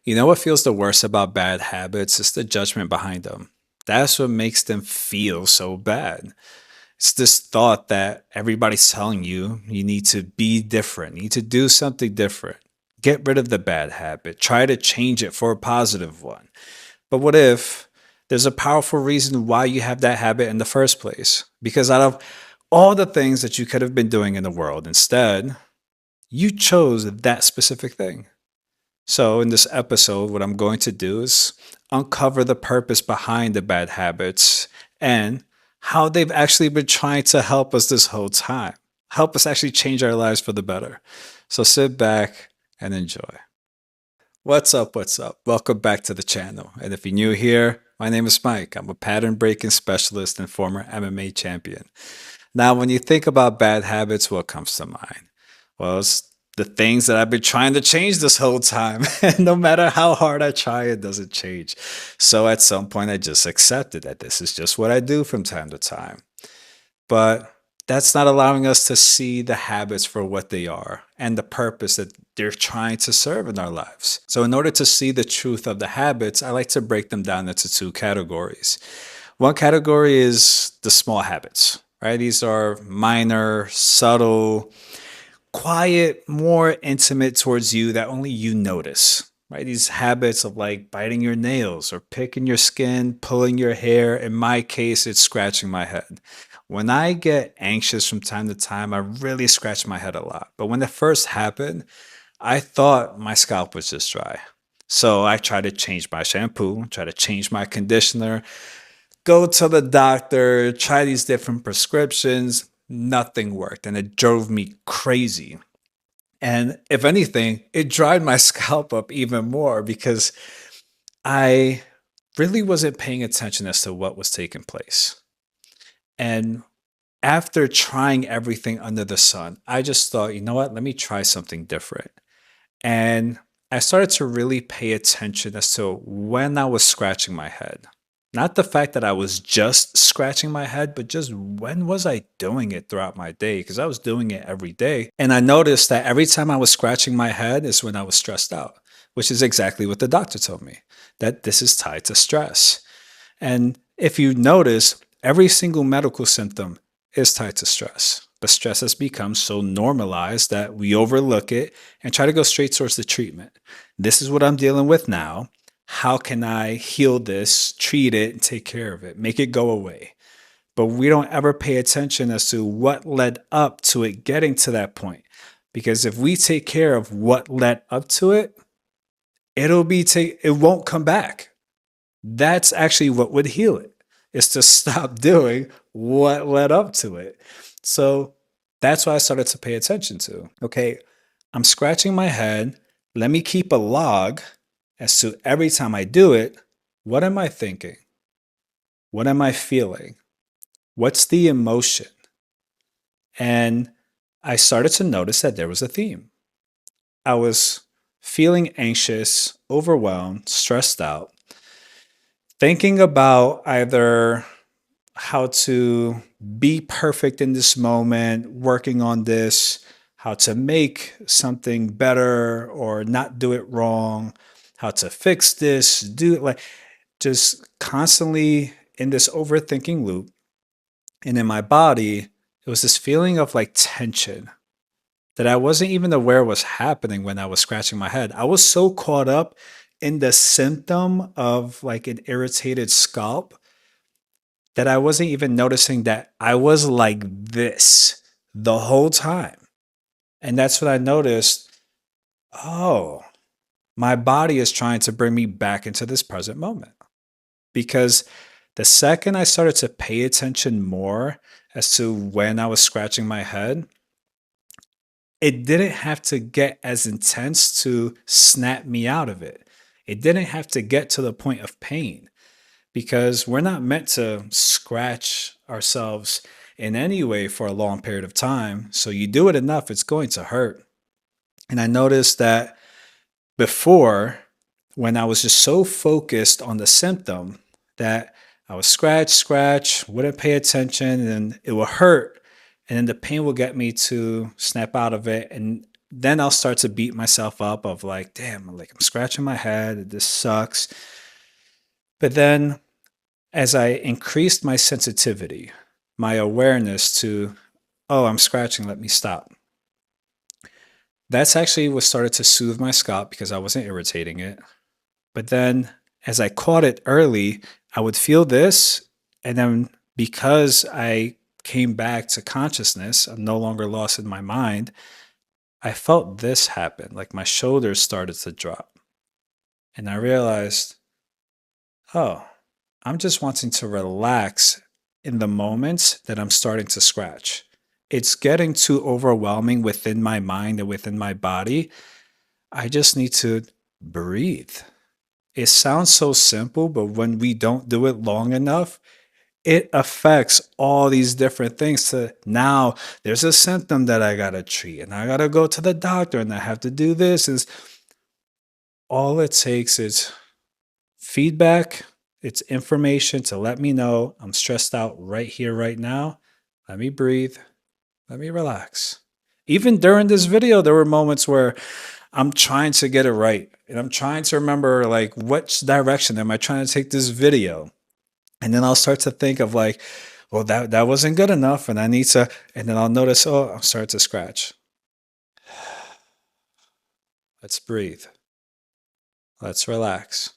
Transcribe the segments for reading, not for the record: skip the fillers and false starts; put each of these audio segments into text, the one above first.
You know what feels the worst about bad habits? It's the judgment behind them. That's what makes them feel so bad. It's this thought that everybody's telling you you need to be different, you need to do something different. Get rid of the bad habit, try to change it for a positive one. But what if there's a powerful reason why you have that habit in the first place? Because out of all the things that you could have been doing in the world, instead, you chose that specific thing. So, in this episode, what I'm going to do is uncover the purpose behind the bad habits and how they've actually been trying to help us this whole time, help us actually change our lives for the better. So, sit back and enjoy. What's up? What's up? Welcome back to the channel. And if you're new here, my name is Mike. I'm a pattern breaking specialist and former MMA champion. Now, when you think about bad habits, what comes to mind? Well, it's the things that I've been trying to change this whole time. And no matter how hard I try, it doesn't change. So at some point, I just accepted that this is just what I do from time to time. But that's not allowing us to see the habits for what they are and the purpose that they're trying to serve in our lives. So, in order to see the truth of the habits, I like to break them down into two categories. One category is the small habits, right? These are minor, subtle, quiet, more intimate towards you that only you notice, right? These habits of like biting your nails or picking your skin, pulling your hair. In my case, it's scratching my head. When I get anxious from time to time, I really scratch my head a lot. But when it first happened, I thought my scalp was just dry. So I tried to change my shampoo, try to change my conditioner, go to the doctor, try these different prescriptions. Nothing worked, and it drove me crazy. And if anything, it dried my scalp up even more because I really wasn't paying attention as to what was taking place. And after trying everything under the sun, I just thought, you know what, let me try something different. And I started to really pay attention as to when I was scratching my head. Not the fact that I was just scratching my head, but just when was I doing it throughout my day? Because I was doing it every day. And I noticed that every time I was scratching my head is when I was stressed out, which is exactly what the doctor told me, that this is tied to stress. And if you notice, every single medical symptom is tied to stress. But stress has become so normalized that we overlook it and try to go straight towards the treatment. This is what I'm dealing with now. How can I heal this, treat it, and take care of it, make it go away? But we don't ever pay attention as to what led up to it getting to that point. Because if we take care of what led up to it, it won't come back. That's actually what would heal it, is to stop doing what led up to it. So that's what I started to pay attention to. Okay, I'm scratching my head. Let me keep a log as to every time I do it, what am I thinking? What am I feeling? What's the emotion? And I started to notice that there was a theme. I was feeling anxious, overwhelmed, stressed out, thinking about either how to be perfect in this moment, working on this, how to make something better or not do it wrong, how to fix this, do it like just constantly in this overthinking loop. And in my body, it was this feeling of like tension that I wasn't even aware was happening when I was scratching my head. I was so caught up in the symptom of like an irritated scalp that I wasn't even noticing that I was like this the whole time. And that's what I noticed. Oh, my body is trying to bring me back into this present moment. Because the second I started to pay attention more as to when I was scratching my head, it didn't have to get as intense to snap me out of it. It didn't have to get to the point of pain because we're not meant to scratch ourselves in any way for a long period of time. So you do it enough, it's going to hurt. And I noticed that before, when I was just so focused on the symptom that I would scratch, wouldn't pay attention, and it would hurt. And then the pain will get me to snap out of it and then I'll start to beat myself up of like, damn, like I'm scratching my head, this sucks. But then as I increased my sensitivity, my awareness to, oh, I'm scratching, let me stop. That's actually what started to soothe my scalp because I wasn't irritating it. But then as I caught it early, I would feel this. And then because I came back to consciousness, I'm no longer lost in my mind, I felt this happen. Like my shoulders started to drop. And I realized, oh, I'm just wanting to relax in the moments that I'm starting to scratch. It's getting too overwhelming within my mind and within my body. I just need to breathe. It sounds so simple, but when we don't do it long enough, it affects all these different things. To now, there's a symptom that I gotta treat, and I gotta go to the doctor, and I have to do this. Is all it takes is feedback. It's information to let me know I'm stressed out right here, right now. Let me breathe. Let me relax. Even during this video, there were moments where I'm trying to get it right. And I'm trying to remember like which direction am I trying to take this video? And then I'll start to think of like, well, that wasn't good enough. And I need to, and then I'll notice, oh, I'm starting to scratch. Let's breathe. Let's relax.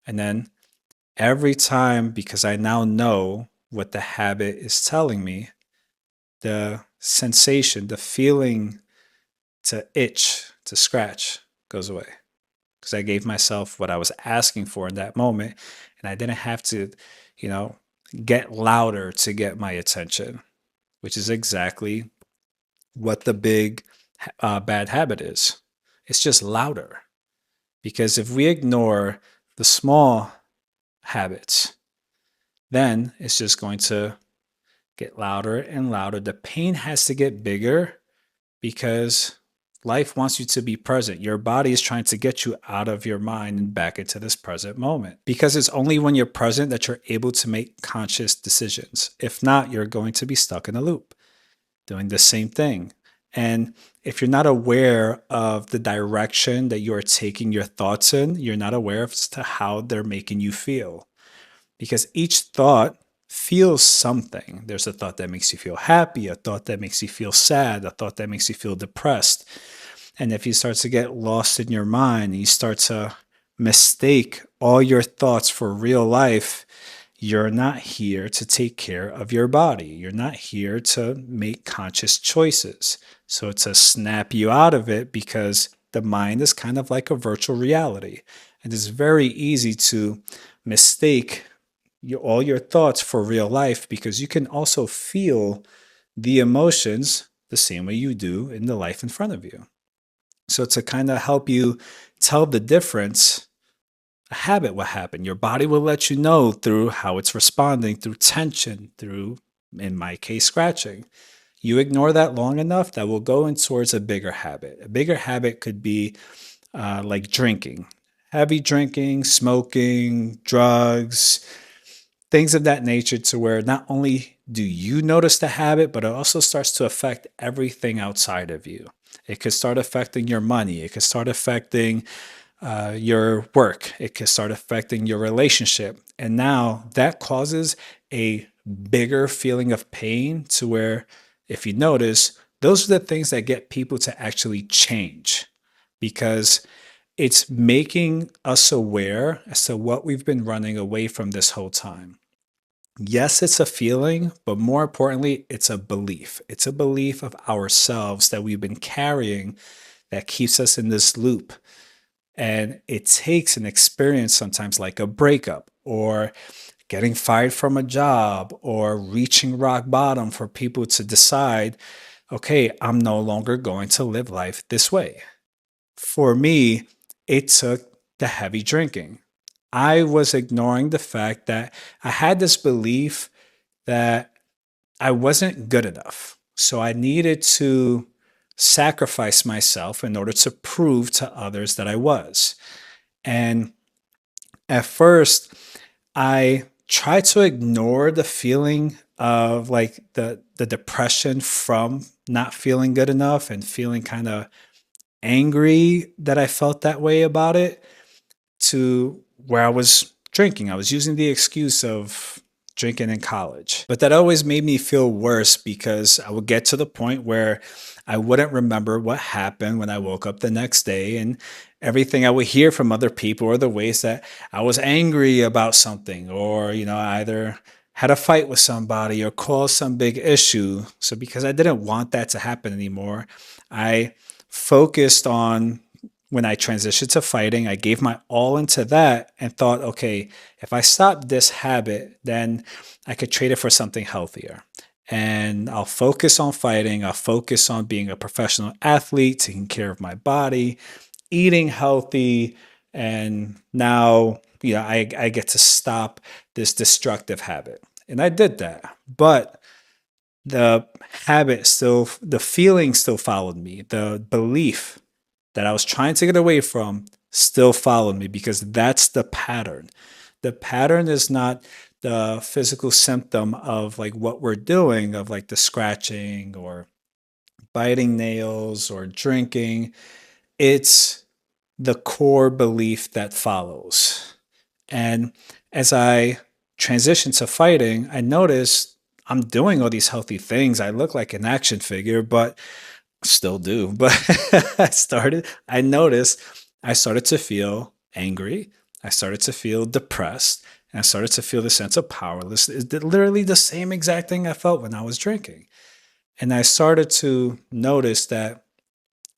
And then every time, because I now know what the habit is telling me, the sensation, the feeling to itch, to scratch goes away. Because I gave myself what I was asking for in that moment. And I didn't have to, you know, get louder to get my attention, which is exactly what the big bad habit is. It's just louder. Because if we ignore the small habits, then it's just going to get louder and louder. The pain has to get bigger because life wants you to be present. Your body is trying to get you out of your mind and back into this present moment. Because it's only when you're present that you're able to make conscious decisions. If not, you're going to be stuck in a loop doing the same thing. And if you're not aware of the direction that you're taking your thoughts in, you're not aware as to how they're making you feel. Because each thought feels something. There's a thought that makes you feel happy, a thought that makes you feel sad, a thought that makes you feel depressed. And if you start to get lost in your mind and you start to mistake all your thoughts for real life, you're not here to take care of your body. You're not here to make conscious choices. So to snap you out of it, because the mind is kind of like a virtual reality. And it's very easy to mistake all your thoughts for real life, because you can also feel the emotions the same way you do in the life in front of you. So to kind of help you tell the difference, a habit will happen. Your body will let you know through how it's responding, through tension, through, in my case, scratching. You ignore that long enough, that will go in towards a bigger habit. A bigger habit could be like drinking, heavy drinking, smoking, drugs, things of that nature, to where not only do you notice the habit, but it also starts to affect everything outside of you. It could start affecting your money. It could start affecting your work. It could start affecting your relationship. And now that causes a bigger feeling of pain, to where, if you notice, those are the things that get people to actually change, because it's making us aware as to what we've been running away from this whole time. Yes, it's a feeling, but more importantly, it's a belief. It's a belief of ourselves that we've been carrying that keeps us in this loop. And it takes an experience, sometimes like a breakup or getting fired from a job or reaching rock bottom, for people to decide, okay, I'm no longer going to live life this way. For me, it took the heavy drinking. I was ignoring the fact that I had this belief that I wasn't good enough. So I needed to sacrifice myself in order to prove to others that I was. And at first, I tried to ignore the feeling of like the depression from not feeling good enough and feeling kind of angry that I felt that way about it, to where I was drinking. I was using the excuse of drinking in college. But that always made me feel worse because I would get to the point where I wouldn't remember what happened when I woke up the next day, and everything I would hear from other people, or the ways that I was angry about something, or, I either had a fight with somebody or caused some big issue. So because I didn't want that to happen anymore, I focused on, when I transitioned to fighting, I gave my all into that and thought, okay, if I stop this habit, then I could trade it for something healthier. And I'll focus on fighting. I'll focus on being a professional athlete, taking care of my body, eating healthy. And now, I get to stop this destructive habit. And I did that. But the feeling still followed me. The belief that I was trying to get away from still followed me, because that's the pattern. The pattern is not the physical symptom of like what we're doing, of like the scratching or biting nails or drinking. It's the core belief that follows. And as I transitioned to fighting, I noticed I'm doing all these healthy things. I look like an action figure, but still do. But I noticed I started to feel angry. I started to feel depressed. And I started to feel the sense of powerless. It's literally the same exact thing I felt when I was drinking. And I started to notice that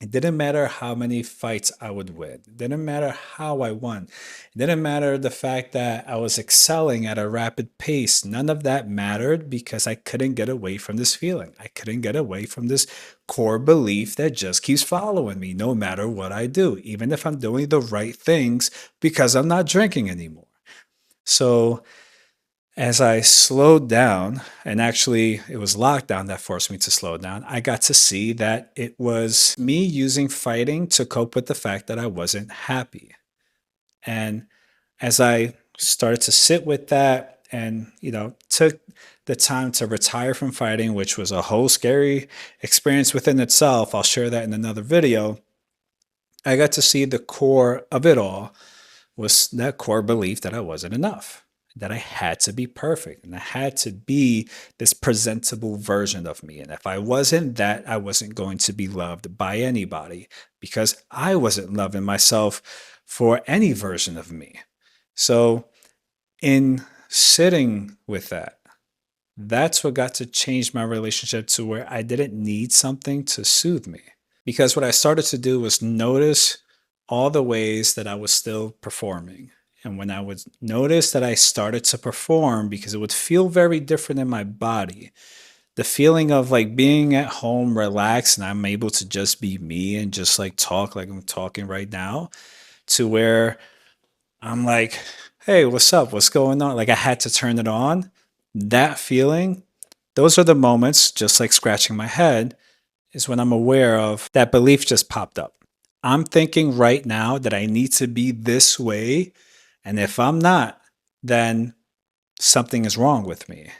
it didn't matter how many fights I would win. It didn't matter how I won. It didn't matter the fact that I was excelling at a rapid pace. None of that mattered, because I couldn't get away from this feeling. I couldn't get away from this core belief that just keeps following me no matter what I do, even if I'm doing the right things, because I'm not drinking anymore. So as I slowed down, and actually it was lockdown that forced me to slow down, I got to see that it was me using fighting to cope with the fact that I wasn't happy. And as I started to sit with that and, took the time to retire from fighting, which was a whole scary experience within itself, I'll share that in another video. I got to see the core of it all was that core belief that I wasn't enough, that I had to be perfect, and I had to be this presentable version of me. And if I wasn't that, I wasn't going to be loved by anybody, because I wasn't loving myself for any version of me. So, in sitting with that, that's what got to change my relationship to where I didn't need something to soothe me. Because what I started to do was notice all the ways that I was still performing. And when I would notice that I started to perform, because it would feel very different in my body, the feeling of like being at home relaxed and I'm able to just be me and just like talk like I'm talking right now, to where I'm like, hey, what's up? What's going on? Like I had to turn it on. That feeling, those are the moments, just like scratching my head, is when I'm aware of that belief just popped up. I'm thinking right now that I need to be this way. And if I'm not, then something is wrong with me.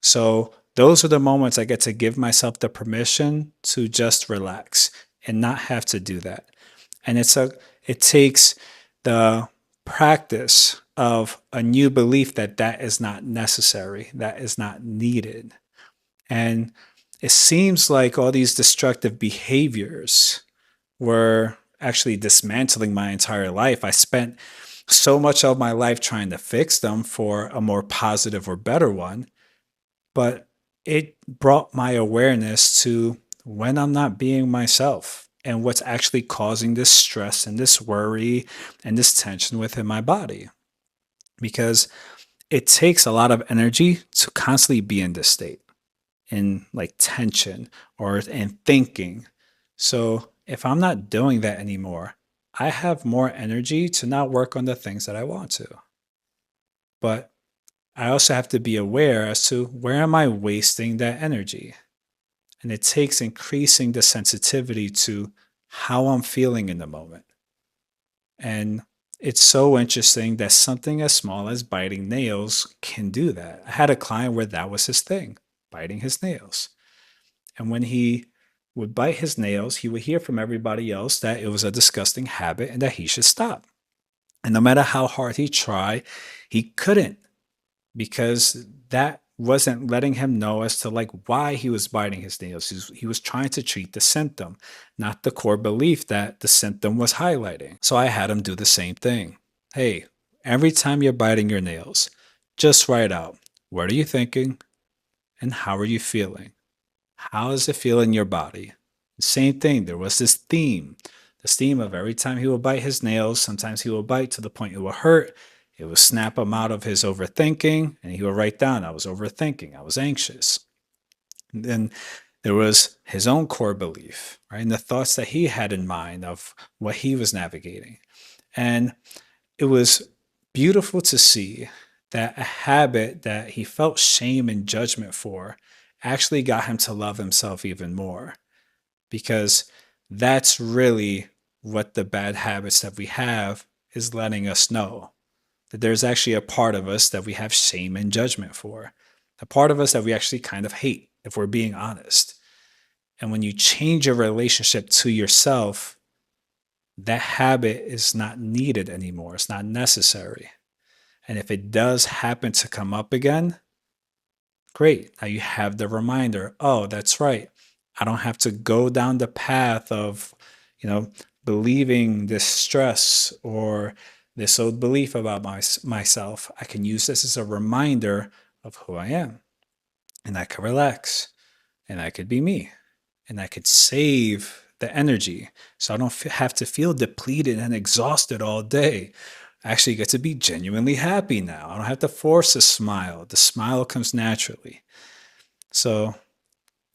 So those are the moments I get to give myself the permission to just relax and not have to do that. And it takes the practice of a new belief that that is not necessary, that is not needed. And it seems like all these destructive behaviors were actually dismantling my entire life. I spent so much of my life trying to fix them for a more positive or better one, but it brought my awareness to when I'm not being myself and what's actually causing this stress and this worry and this tension within my body. Because it takes a lot of energy to constantly be in this state, in like tension or in thinking. So if I'm not doing that anymore, I have more energy to not work on the things that I want to. But I also have to be aware as to where am I wasting that energy? And it takes increasing the sensitivity to how I'm feeling in the moment. And it's so interesting that something as small as biting nails can do that. I had a client where that was his thing, biting his nails. And when he would bite his nails, he would hear from everybody else that it was a disgusting habit and that he should stop. And no matter how hard he tried, he couldn't, because that wasn't letting him know as to like why he was biting his nails. He was trying to treat the symptom, not the core belief that the symptom was highlighting. So I had him do the same thing. Hey, every time you're biting your nails, just write out, what are you thinking and how are you feeling? How does it feel in your body? Same thing. There was this theme. This theme of every time he would bite his nails, sometimes he would bite to the point it would hurt. It would snap him out of his overthinking, and he would write down, I was overthinking, I was anxious. And then there was his own core belief, right? And the thoughts that he had in mind of what he was navigating. And it was beautiful to see that a habit that he felt shame and judgment for actually got him to love himself even more, because that's really what the bad habits that we have is letting us know, that there's actually a part of us that we have shame and judgment for, a part of us that we actually kind of hate, if we're being honest. And when you change your relationship to yourself, that habit is not needed anymore. It's not necessary. And if it does happen to come up again, great. Now you have the reminder, oh, that's right. I don't have to go down the path of, believing this stress or this old belief about myself. I can use this as a reminder of who I am. And I can relax. And I could be me. And I could save the energy. So I don't have to feel depleted and exhausted all day. I actually get to be genuinely happy now. I don't have to force a smile. The smile comes naturally. So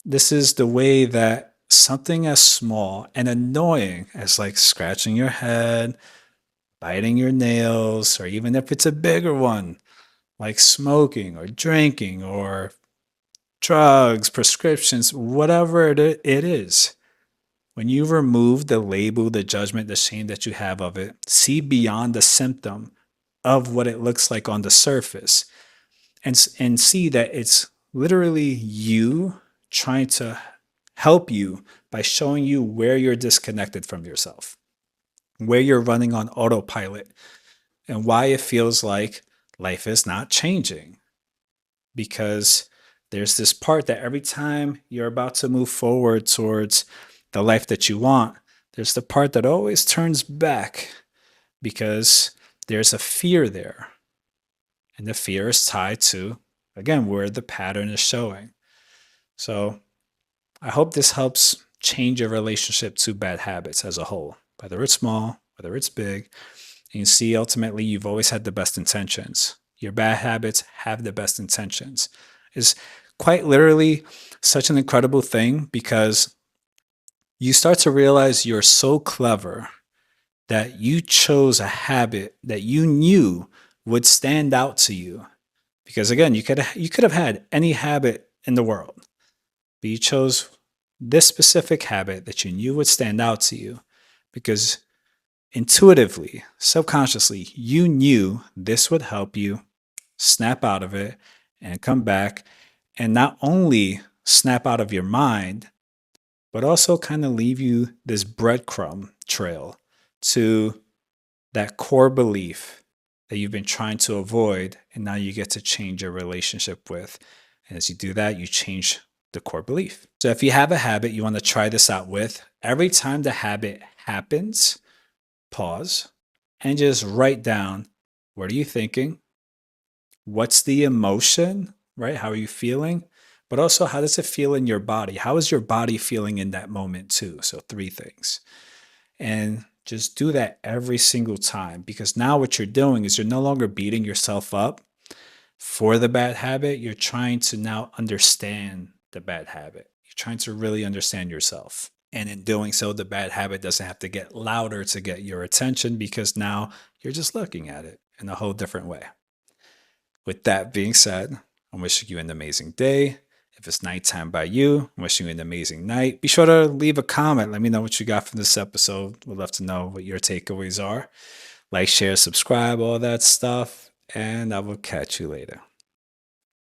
this is the way that something as small and annoying as like scratching your head, biting your nails, or even if it's a bigger one, like smoking or drinking or drugs, prescriptions, whatever it is. When you remove the label, the judgment, the shame that you have of it, see beyond the symptom of what it looks like on the surface, and see that it's literally you trying to help you by showing you where you're disconnected from yourself, where you're running on autopilot, and why it feels like life is not changing. Because there's this part that every time you're about to move forward towards the life that you want, there's the part that always turns back, because there's a fear there. And the fear is tied to, again, where the pattern is showing. So I hope this helps change your relationship to bad habits as a whole, whether it's small, whether it's big. And you see, ultimately, you've always had the best intentions. Your bad habits have the best intentions. It's quite literally such an incredible thing, because you start to realize you're so clever that you chose a habit that you knew would stand out to you. Because again, you could have had any habit in the world, but you chose this specific habit that you knew would stand out to you because intuitively, subconsciously, you knew this would help you snap out of it and come back, and not only snap out of your mind, but also kind of leave you this breadcrumb trail to that core belief that you've been trying to avoid, and now you get to change your relationship with. And as you do that, you change the core belief. So if you have a habit you want to try this out with, every time the habit happens, pause and just write down, what are you thinking? What's the emotion, right? How are you feeling? But also, how does it feel in your body? How is your body feeling in that moment too? So 3 things. And just do that every single time, because now what you're doing is you're no longer beating yourself up for the bad habit. You're trying to now understand the bad habit. You're trying to really understand yourself. And in doing so, the bad habit doesn't have to get louder to get your attention, because now you're just looking at it in a whole different way. With that being said, I'm wishing you an amazing day. If it's nighttime by you, I'm wishing you an amazing night. Be sure to leave a comment. Let me know what you got from this episode. We'd love to know what your takeaways are. Like, share, subscribe, all that stuff. And I will catch you later.